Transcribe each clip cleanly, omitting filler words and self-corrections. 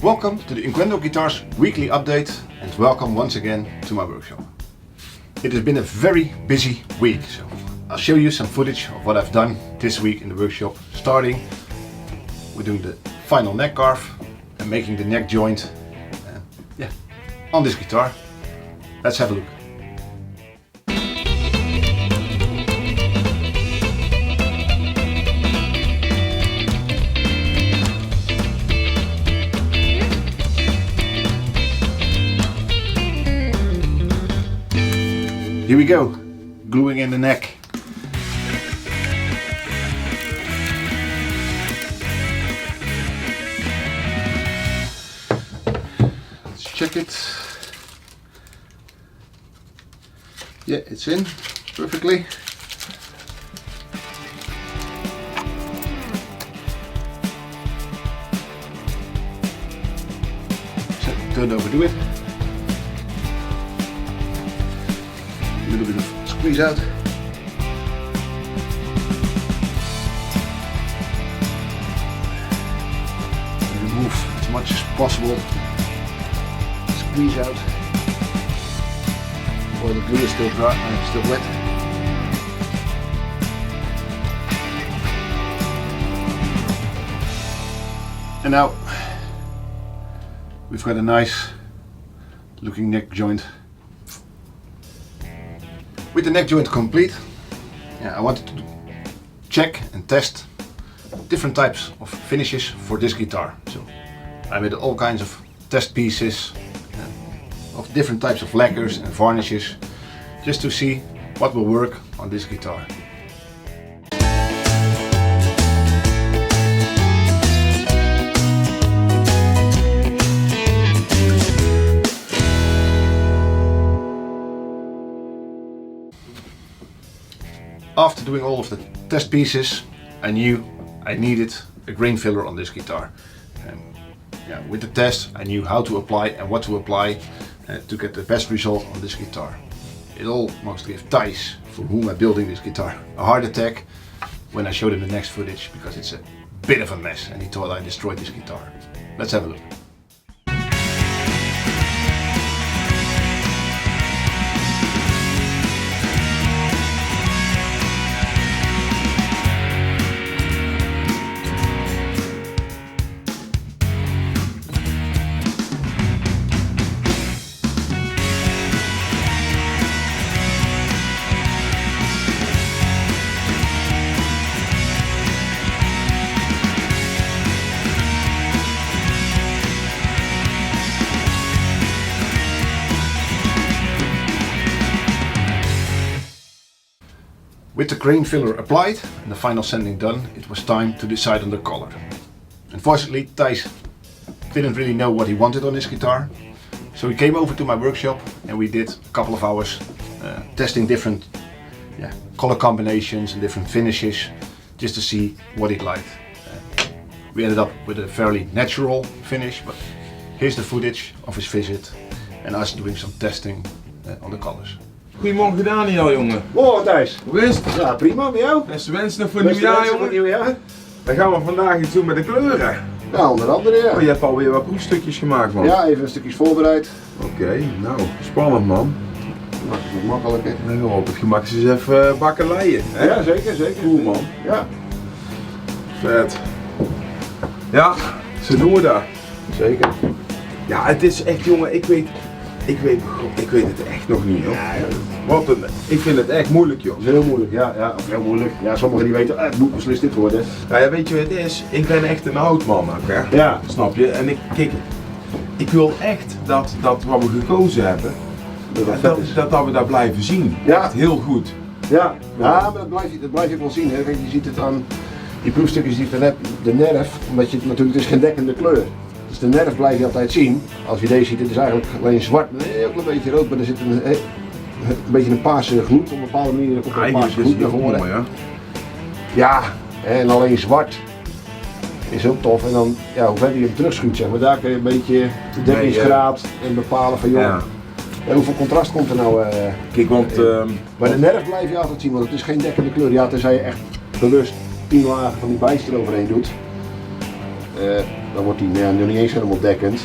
Welcome to the Unquendor Guitars weekly update and welcome once again to my workshop. It has been a very busy week, so I'll show you some footage of what I've done this week in the workshop, starting with doing the final neck carve and making the neck joint on this guitar. Let's have a look. Here we go, gluing in the neck. Let's check it. Yeah, it's in perfectly. So don't overdo it. A little bit of squeeze out. Remove as much as possible. Squeeze out. While the glue is still dry and still wet. And now we've got a nice looking neck joint. With the neck joint complete, I wanted to check and test different types of finishes for this guitar. So I made all kinds of test pieces of different types of lacquers and varnishes, just to see what will work on this guitar. After doing all of the test pieces, I knew I needed a grain filler on this guitar. With the test, I knew how to apply and what to apply to get the best result on this guitar. It almost gave Thijs, for whom I'm building this guitar, a heart attack when I showed him the next footage, because it's a bit of a mess and he thought I destroyed this guitar. Let's have a look. With the grain filler applied and the final sanding done, it was time to decide on the color. Unfortunately, Thijs didn't really know what he wanted on his guitar, so he came over to my workshop and we did a couple of hours testing different color combinations and different finishes, just to see what he liked. We ended up with a fairly natural finish, but here's the footage of his visit and us doing some testing on the colors. Goedemorgen Daniel, jongen. Morgen Thijs. Hoe is het? Ja, prima met jou. Beste wensen nog voor het nieuwjaar, jongen. Nieuwjaar. Dan gaan we vandaag iets doen met de kleuren. Ja, onder andere ja. Oh, je hebt alweer wat proefstukjes gemaakt, man. Ja, even een stukjes voorbereid. Oké, nou, spannend, man. Dat is nog makkelijker. Dan gaan we op het gemak eens even bakkeleien. Hè? Ja, zeker, zeker. Cool, man. Ja. Vet. Ja, zo doen we dat. Zeker. Ja, het is echt, jongen, ik weet het echt nog niet, hoor. Ja, Wat een, ik vind het echt moeilijk, joh. dat is heel moeilijk, ja, of heel moeilijk. Ja, sommigen die weten, het moet beslist dit worden. Nou ja, weet je wat het is? Ik ben echt een oud man ook, hè. Ja. Snap je? En ik wil echt dat wat we gekozen hebben, dat we dat blijven zien. Ja. Echt heel goed. Ja, maar dat blijf je wel zien. Hè. Kijk, je ziet het aan die proefstukjes die ik dan heb, de nerf, omdat je het natuurlijk, het is geen dekkende kleur. Dus de nerf blijf je altijd zien. Als je deze ziet, het is eigenlijk alleen zwart, een heel klein beetje rood, maar er zit een beetje een paarse gloed. Op een bepaalde manier komt er een paarse gloed naar voren. Mooi, ja. Ja, en alleen zwart is heel tof. En dan, ja, hoe verder je hem terugschuurt, zeg maar, daar kun je een beetje de dekkingsgraad en bepalen van, joh, en hoeveel contrast komt er nou. Kijk, want bij de nerf blijf je altijd zien, want het is geen dekkende kleur. Ja, tenzij je echt bewust 10 lagen van die bijster overheen doet. dan wordt die nog niet eens helemaal dekkend.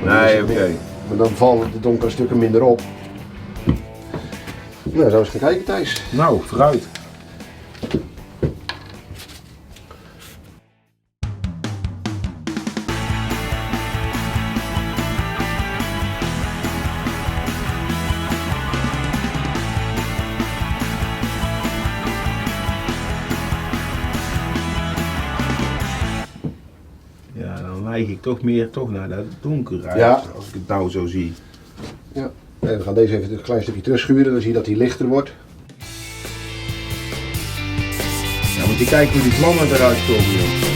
Nee, oké. Maar dan vallen de donkere stukken minder op. Nou, zo eens gaan kijken, Thijs. Nou, vooruit. Ja, dan neig ik toch meer naar dat donkere, Ja. als ik het nou zo zie. Ja. En we gaan deze even een klein stukje terugschuren, dan zie je dat hij lichter wordt. Ja, moet je kijken hoe die vlammen eruit komen, joh.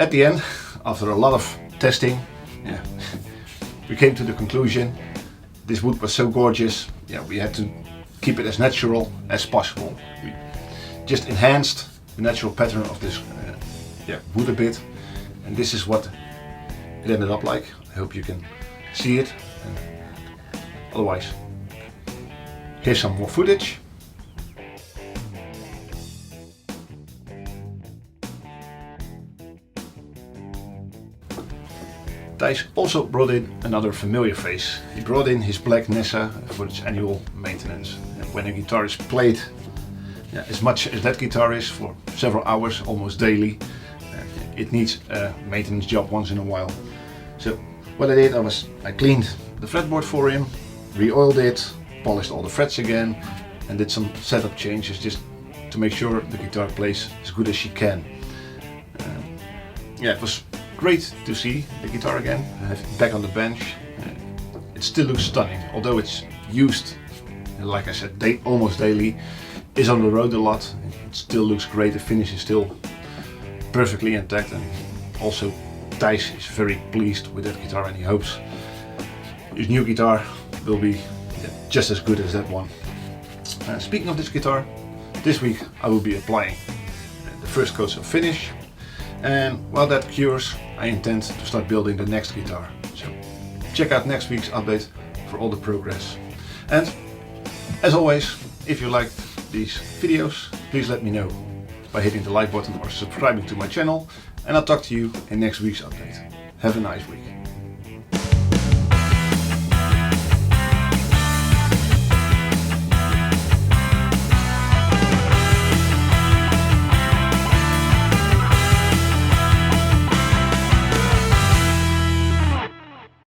At the end, after a lot of testing, yeah, we came to the conclusion this wood was so gorgeous. Yeah, we had to keep it as natural as possible. We just enhanced the natural pattern of this wood a bit, and this is what it ended up like. I hope you can see it. And otherwise, here's some more footage. Thijs also brought in another familiar face. He brought in his black Nessa for its annual maintenance. And when a guitar is played as much as that guitar is for several hours, almost daily, it needs a maintenance job once in a while. So what I did, I cleaned the fretboard for him, re-oiled it, polished all the frets again, and did some setup changes just to make sure the guitar plays as good as she can. It was great to see the guitar again, back on the bench. It still looks stunning, although it's used, like I said, almost daily, is on the road a lot. It still looks great, the finish is still perfectly intact, and also Thijs is very pleased with that guitar and he hopes his new guitar will be just as good as that one. Speaking of this guitar, this week I will be applying the first coats of finish, and while that cures, I intend to start building the next guitar. So check out next week's update for all the progress. And as always, if you liked these videos, please let me know by hitting the like button or subscribing to my channel, and I'll talk to you in next week's update. Have a nice week.